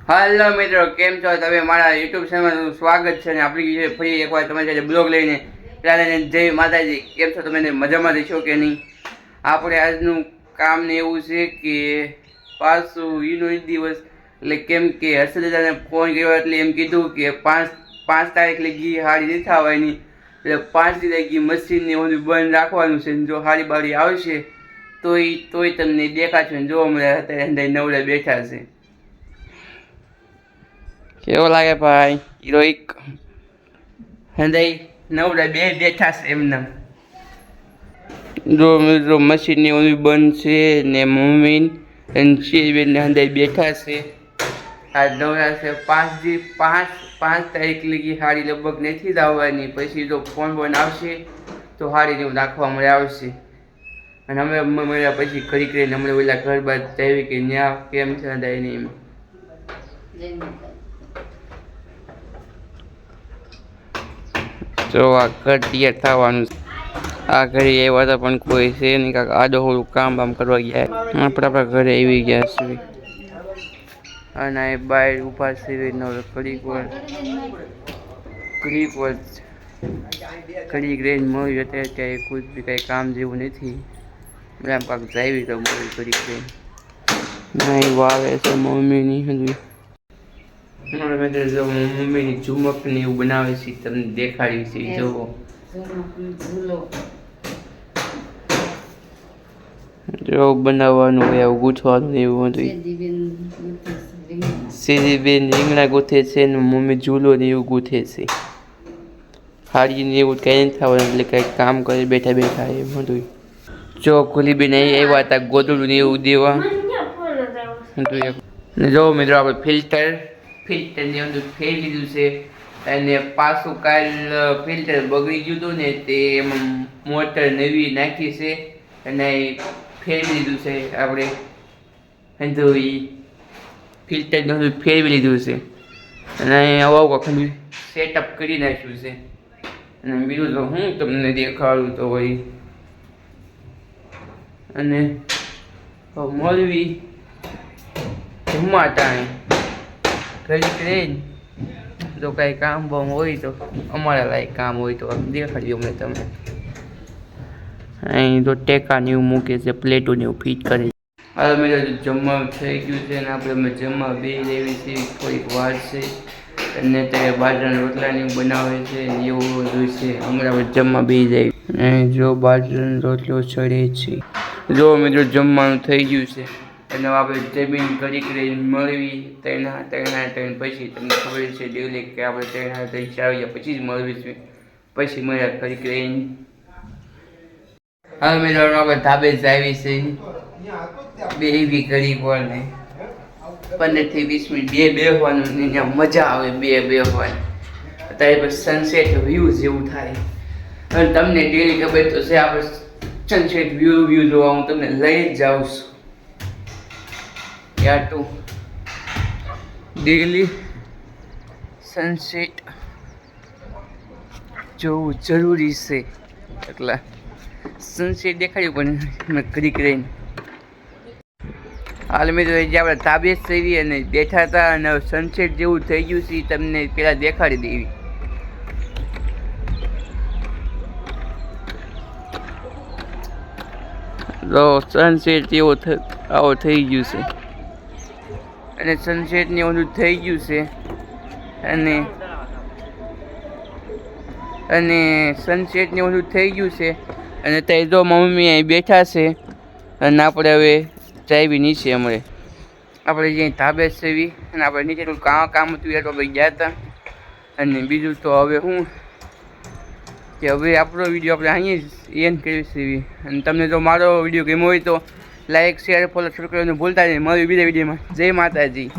હાલો મિત્રો, કેમ છો તમે? મારા યુટ્યુબ ચેનલમાં સ્વાગત છે અને આપણી ફરી એકવાર તમારી સાથે બ્લોગ લઈને ત્યારે જય માતાજી. કેમ છો તમે? મજામાં રહેશો કે નહીં? આપણે આજનું કામ ને એવું છે કે પાછું ઈનો દિવસ એટલે કેમ કે હર્ષદાદાને ફોન કર્યો એટલે એમ કીધું કે પાંચ તારીખ લગી હાડી નથી આવવાની, એટલે 5 દી લગી મશીનને બધું બંધ રાખવાનું છે. જો હાડી બાડી આવશે તોય તમને દેખાશે. જો હમણાં અત્યારે નવડા બેઠા છે. કેવો લાગે ભાઈ? હિરોઈક હંદાઈ નવડા બે બેઠા છે એમને. જો મિત્રો મશીનની ઓલી બંધ છે ને મમ્મી અને શેરબેન ને હંદાઈ બેઠા છે. આ નવરા છે 5 તારીખ લગી હાડી લગભગ નથી જ આવવાની. પછી જો ફોન આવશે તો હાડી જેવું નાખવા મળે આવશે. અને અમે મળ્યા પછી ઘડી કરીને હમણાં ઓલા ઘર બાદ જઈએ કે ન્યા કેમ છે હંદાઈ ને એમ. તો આ ઘર તૈયાર થવાનું છે. આ ઘરે એવા હતા પણ કોઈ છે નહીં, કાંક આડો હોળું કામ બામ કરવા ગયા. આપણે આપણા ઘરે આવી ગયા છે અને એ બહાર ઊભા છે. ઘડીક રેન્જ મળ્યું અત્યારે ત્યાં કોઈ બી કાંઈ કામ જેવું નથી. આમ કાંક જાવી તો મળ્યું ઘડીક રેન્જ નહીં વાવે છે મમ્મીની હજુ. મમ્મીની ઝુમક ને એવું બનાવે છે, તમને દેખાડ્યું છે. જોવો જો બનાવવાનું હોય આવું ગૂંથવાનું ને એવું હતું. સીધીબેન રીંગણા ગૂંથે છે ને મમ્મી ઝૂલો ને એવું ગૂંથે છે. હાડી ને એવું કઈ નથી થવાનું એટલે કઈ કામ કરી બેઠા બેઠા એમ હતું. જો ખુલીબેન આવ્યા હતા ગોદડું ને એવું દેવા. જો મિત્રો આપણે ફિલ્ટર ને બધું ફેરી લીધું છે અને પાછું કાલ ફિલ્ટર બગડી ગયું હતું ને તે એમાં મોટર નવી નાખી છે અને ફેરવી લીધું છે. આપણે ફિલ્ટર બધું ફેરવી લીધું છે અને આવું વખત સેટઅપ કરી નાખ્યું છે. અને બીજું તો હું તમને દેખાડું તો હોય. અને મળવી જમવા ટાણે ઘડીક રહીને જો કાંઈ કામ બામ હોય તો અમારા લાયક કામ હોય તો દેખાડ્યું અમને તમે. અહીં તો ટેકા ને એવું મૂકે છે, પ્લેટો ને એવું ફિટ કરે. હવે મેં જમવાનું થઈ ગયું છે અને આપણે જમવા બે લેવી છે. થોડીક વાર છે અને તે બાજરાના રોટલાને એવું બનાવે છે એવું બધું છે. હમણાં આપણે જમવા બે જાય અને જો બાજરાનો રોટલો ચડે છે. જો મિત્રો જમવાનું થઈ ગયું છે અને આપણે જમીન ઘડીક રહીને મળવી ત્રણ પછી તમને ખબર છે ડેલી કે આપણે 3:30 આવ્યા પછી જ મળવી છે. પછી મળ્યા ઘડીક રહીને. હવે મિત્રો આપણે ધાબે જ આવી છે બે એવી ઘડીક વાર ને 15 થી 20 મિનિટ બેસવાનું ને ત્યાં મજા આવે બેસવાની. અત્યારે પછી સનસેટ વ્યૂ જેવું થાય અને તમને ડેલી ખબર તો છે આપણે સનસેટ વ્યૂ જોવા હું તમને લઈ જ જાઉં છું. યાર ડેલી સનસેટ જોવું જરૂરી છે એટલે સનસેટ દેખાડ્યું પણ ઘડીક રહીને. હાલ મિત્રો જે આપણે તાબે સેવી અને બેઠા હતા અને સનસેટ જેવું થઈ ગયું છે તમને પેલા દેખાડી દેવી. તો સનસેટ જેવો આવો થઈ ગયું છે અને સનસેટ ને બધું થઈ ગયું છે અને સનસેટ ને બધું થઈ ગયું છે અને ત્યાં જો મમ્મી અહીં બેઠા છે અને આપણે હવે ચાવી નીચે મળે. આપણે જ્યાં ધાબે સેવી અને આપણે નીચે થોડું કામ હતું એટલે આપણે ગયા હતા. અને બીજું તો હવે હું કે હવે આપણો વિડીયો આપણે અહીંયા જ એન્ડ કરી સેવી. અને તમને જો મારો વિડીયો ગમ્યો હોય તો લાઈક શેર ફોલો કરવાનું ભૂલતા નહીં. મળ્યું બીજા વિડીયોમાં. જય માતાજી.